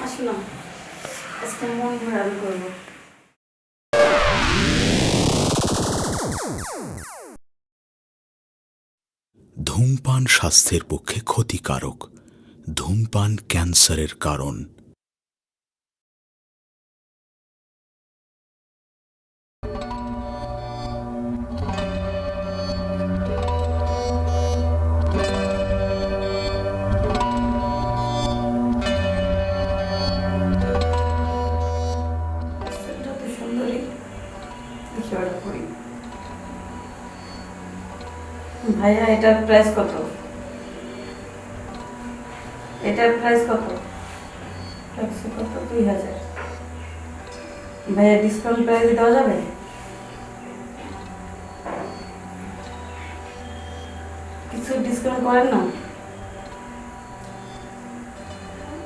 আসো না, আজকে মন ঘোরানো করবো। ধূমপান স্বাস্থ্যের পক্ষে ক্ষতিকারক। ধূমপান ক্যান্সারের কারণ। যত সুন্দরী দেখি অর্ডার করি। ভাইয়া এটার প্রাইস কত? এটার প্রাইস কত? কত? 2000। ভাইয়া ডিসকাউন্ট প্রাইসে দেওয়া যাবে? কিছু ডিসকাউন্ট করেন না?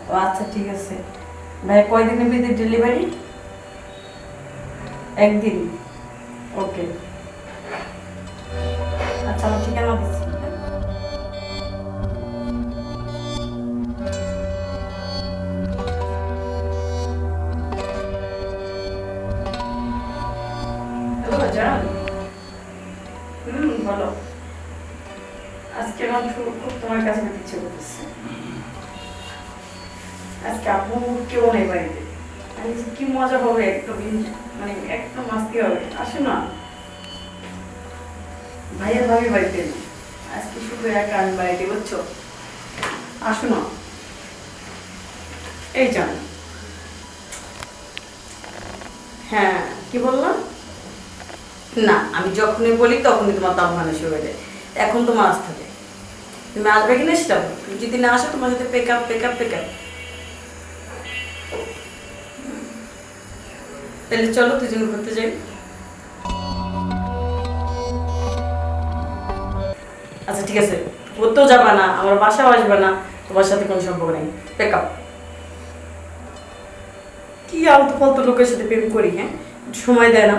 ও আচ্ছা ঠিক আছে। ভাইয়া কয়দিনের ভিতরে ডেলিভারি? একদিন। ওকে, আচ্ছা আমার ঠিকানা দিচ্ছি। বলো, আজকে খুব তোমার কাছে যেতে ইচ্ছে করতেছে। আজকে আপু কেউ নেই বাড়িতে, কি মজা হবে, একদম মানে একদম মাস্তি হবে। আসো না, ভাইয়া ভাবি বাড়িতে নেই, আজকে শুধু একা আমি বাড়িতে, বুঝছো? আসো না, এই যান। হ্যাঁ, কি বললাম? না, আমি যখনই বলি তখনই তোমার দাম ভালো শুরু হয়ে যায়। এখন তোমার আসতে হবে, তুমি আসবে কিনা সেটা বলো। তুমি যদি না আসো, তোমার সাথে পেক আপ। তাহলে চলো দুজন ঘুরতে যাই। আচ্ছা ঠিক আছে, ঘুরতেও যাবা না, আমার বাসাও আসবে না, তোমার সাথে কোনো সম্পর্ক নেই। পেক আপ। কি আলতু ফালতু লোকের সাথে প্রেম করি, হ্যাঁ? সময় দেয় না।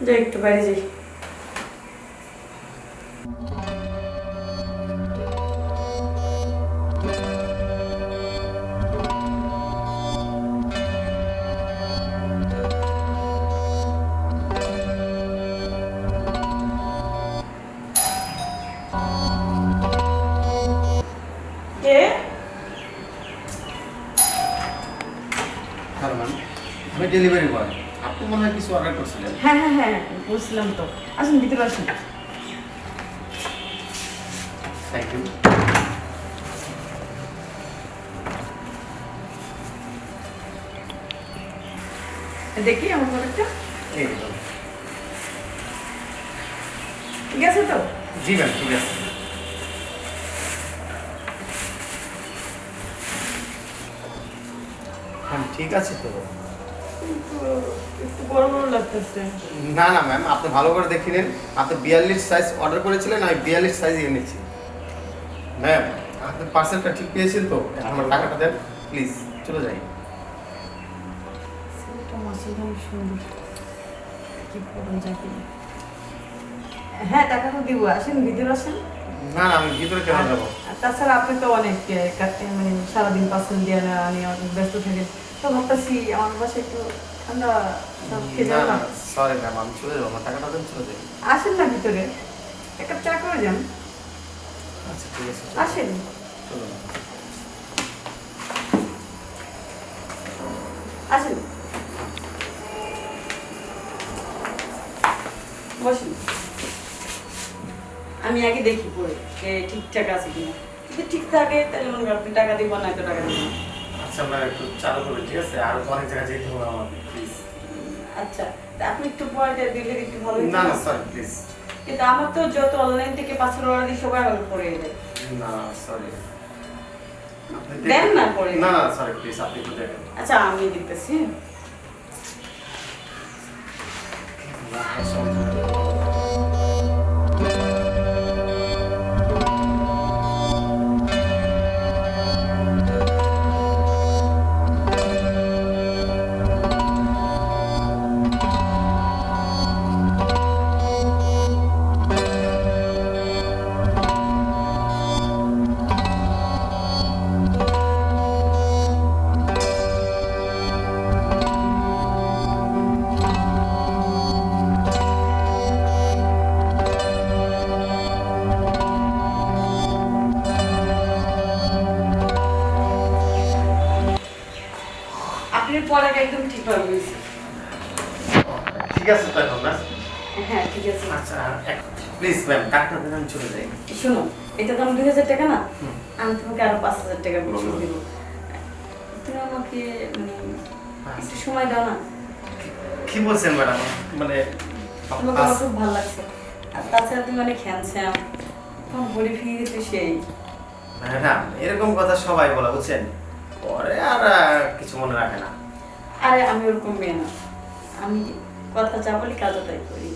যাই একটু বাইরে যাই। কে? হ্যালো ম্যাম, আমি ডেলিভারি বয়। আপনি মনে হয় কিছু অর্ডার করছিলেন। হ্যাঁ, বুঝলাম তো। আসুন ভিতরে আসুন। Thank you. দেখি আমার প্রোডাক্টটা এই তো। ঠিক আছে তো? জি ম্যাম, ঠিক আছে। ম্যাম ঠিক আছে তো। একটু বড় লাগতেছে। না না ম্যাম, আপনি ভালো করে দেখে নিন। আপনি 42 সাইজ অর্ডার করেছিলেন, আমি 42 সাইজ এনেছি। ম্যাম, আপনি পার্সেলটা ঠিক পেয়েছেন তো? এখন আমার টাকাটা দেন প্লিজ, চলে যাই। সুন্দর, কি করুন যাকে। হ্যাঁ, টাকা তো দিব। আসেন ভিতরে আসেন। না না, আমি ভিতরে কেন যাবো? আর তাছাড়া আপনি তো অনেক মানে সারাদিন পার্সেল দিয়ে না নিয়ে অনেক ব্যস্ত থাকেন, তো ভাবতেছি আমার বাসায় একটু ঠান্ডা খেয়ে না যাবো না, না। সরি ম্যাম, আমি চলে যাবো। আমার টাকাটা দেন, চলে যাই। আসেন না ভিতরে, এক কাপ চা করে যান। আচ্ছা ঠিক আছে, আসেন। চলুন। আসেন, বসেন। আমি আগে দেখি পরে যে ঠিকঠাক আছে কিনা। যদি ঠিক থাকে তাহলে মনে করেন আপনি টাকা দিব, না তো টাকা দিব না। আচ্ছা ম্যাম, একটু চালু করবেন, ঠিক আছে? আর তো অনেক জায়গায় যেতে হবে আমার, প্লিজ। আচ্ছা, তা আপনি একটু পরে দিলে একটু ভালো হতো না না? না সরি, প্লিজ। কিন্তু আমার তো যত অনলাইন থেকে পার্সেল অর্ডার দিই সবাই আমার পরে দেয়। না সরি, দেন না পরে। না না সরি, প্লিজ আপনি একটু দেখেন। আচ্ছা আমি দেখতেছি। আগে একদম ঠিকভাবে বলছি। ঠিক আছে তো এখন না? হ্যাঁ ঠিক আছে। আচ্ছা প্লিজ ম্যাম কার্ডটা দেন আমি চলে যাই। শোনো, এটা দাম 2000 টাকা না, হুম। আমি তোমাকে আরো 5000 টাকা বেশি দিব। তুমি আমাকে একটু সময় দাও না। কি বলছেন ম্যাডাম? মানে তোমাকে আমার খুব ভালো লাগছে, আর তাছাড়া তুমি অনেক হ্যান্ডসাম, তোমার বডি ফিগার তো সেই। ম্যাডাম এরকম কথা সবাই বলে বুঝছেন, পরে আর কিছু মনে রাখে না। আরে আমি ওরকম মেয়ে না, আমি কথা যা বলি কাজও তাই করি।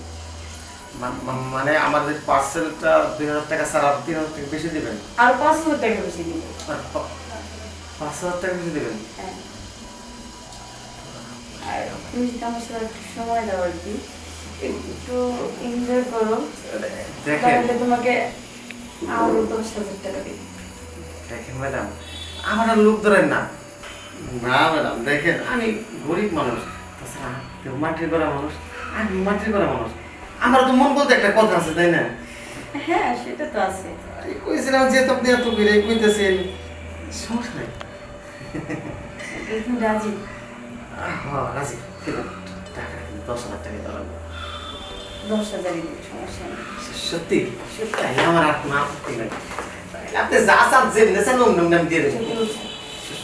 মানে আমাদের পার্সেলটা 2000 টাকা স্যার, আর 3000 টাকা বেশি দিবেন? আর 5000 টাকা বেশি দিব। 5000 টাকা বেশি দিবেন? হ্যাঁ। আর তুমি যদি আমার সাথে একটু সময় দাও আর কি, একটু এনজয় করো, দেখেন তাহলে তোমাকে আরো 10,000 টাকা দিব। দেখেন ম্যাডাম, আমার আর লোক ধরেন না। না ম্যাডাম দেখেন, আমি গরিব মানুষ, তাছাড়া কেউ মাটির করা মানুষ, আমি মাটির করা মানুষ। আমার তো মন বলতে একটা কথা আছে, তাই না? হ্যাঁ সেটা তো আছে। এই কইছিলাম যে আপনি এত বেড়ে কইতেছেন, সমস্যা নেই। তুমি রাজি? হ্যাঁ রাজি। কিন্তু টাকা কিন্তু 10,000 টাকা দেওয়া লাগবে। 10,000 দিব, সমস্যা নেই। সত্যি সত্যি আমার আর কোনো আপত্তি নেই। আপনি যা চান যে নেছেন নাম দিয়ে দেবেন। সত্যি বলছি।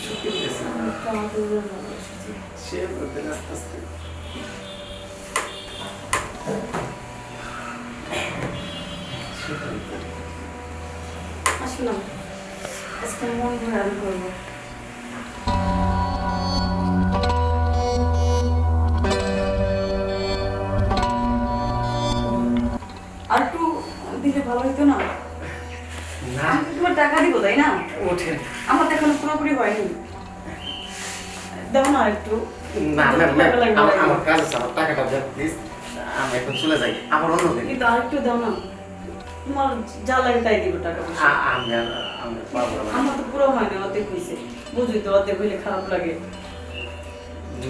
সত্যি বলতেছেন? আমি তো আমাকে ভালোবাসি। সে বলতেন আস্তে আস্তে। আসো না, আজকে মন ভরে আমি করবো। আর একটু দিলে ভালো হইতো না? না আমি তো তোমার টাকা দিব, তাই না? ওঠেন। আমার তো এখনো পুরোপুরি হয়নি। দাও না একটু। না ম্যাম টাকা লাগবে। আমার কাজ আছে, আমার টাকাটা দেন প্লিজ। আমি এখন চলে যাই, আবার অন্য দিন। কিন্তু আর একটু দাও না, তোমার যা লাগে তাই দিব টাকা পয়সা। আমি পারবো না। আমার তো পুরো হয় না, অর্ধেক হয়েছে। বুঝলি তো, অর্ধেক হইলে খারাপ লাগে।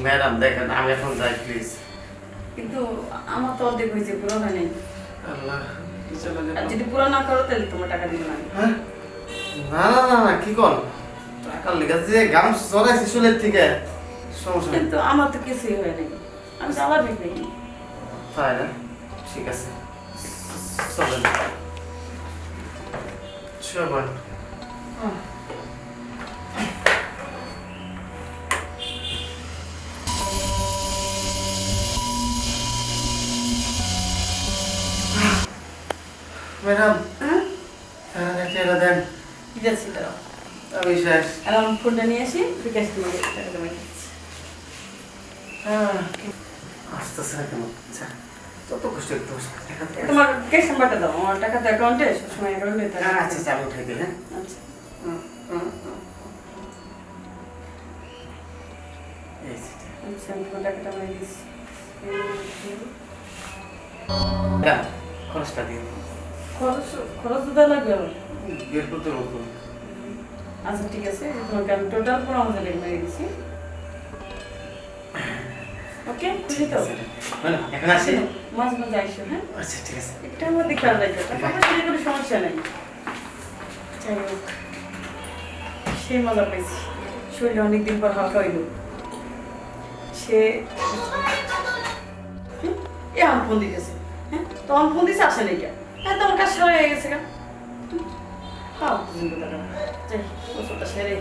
ম্যাডাম দেখেন আমি এখন যাই প্লিজ। কিন্তু আমার তো অর্ধেক হয়েছে, পুরো হয় নাই। আল্লাহ চলে আর যাবো। যদি পুরো না করো তাহলে তোমার টাকা দিব না। হ্যাঁ? না না না না কি কর, টাকার লেগে যে গাম চড়াইছি চুলের থেকে, সমস্যা নেই। কিন্তু আমার তো কিছুই হয় নাই, আমি স্বাভাবিক নাকি? তাই না? ঠিক আছে চলেন চলেন। ম্যাডাম হ্যাঁ এটা দেন, ঠিক আছে, দাও। আমি শেষ। আর আমার ফোনটা নিয়ে আসি, বিকাশ তোমাকে টাকা তোমাকে দিচ্ছি। আসতেছে না কেন? আচ্ছা যত কষ্ট একটু তোমার ক্যাশ নাম্বারটা দাও, আমার টাকা তো অ্যাকাউন্টে সবসময় অ্যাকাউন্টে থাকে। আচ্ছা চালু উঠাই দিই। হ্যাঁ আচ্ছা। এই যে, আচ্ছা, আমি তোমার টাকাটা আমি দিচ্ছি। ম্যাডাম খরচটা দিন, খরচ খরচ তো দেওয়া লাগবে আমার। বের করতে বলতো। আচ্ছা ঠিক আছে, তোমাকে আমি টোটাল 15,000 টাকা মেরে দিচ্ছি। ওকে, খুশি তো? ম্যাডাম এখন আসি। মাঝে মাঝে আইসো, হ্যাঁ? আচ্ছা ঠিক আছে। একটা মধ্যে খেয়াল রাখবে, টাকা পয়সা কোনো সমস্যা নেই। যাই হোক, সেই মজা পেয়েছি, শরীরে অনেকদিন পর হালকা হইল। সে এ আমার ফোন দিতেছে, হ্যাঁ তো আমার ফোন দিছে আসে নাকি? হ্যাঁ তো আমার কাজ সারা হয়ে গেছে গা। তাও বুঝুন কথা, যাই ওষুধটা সেরে।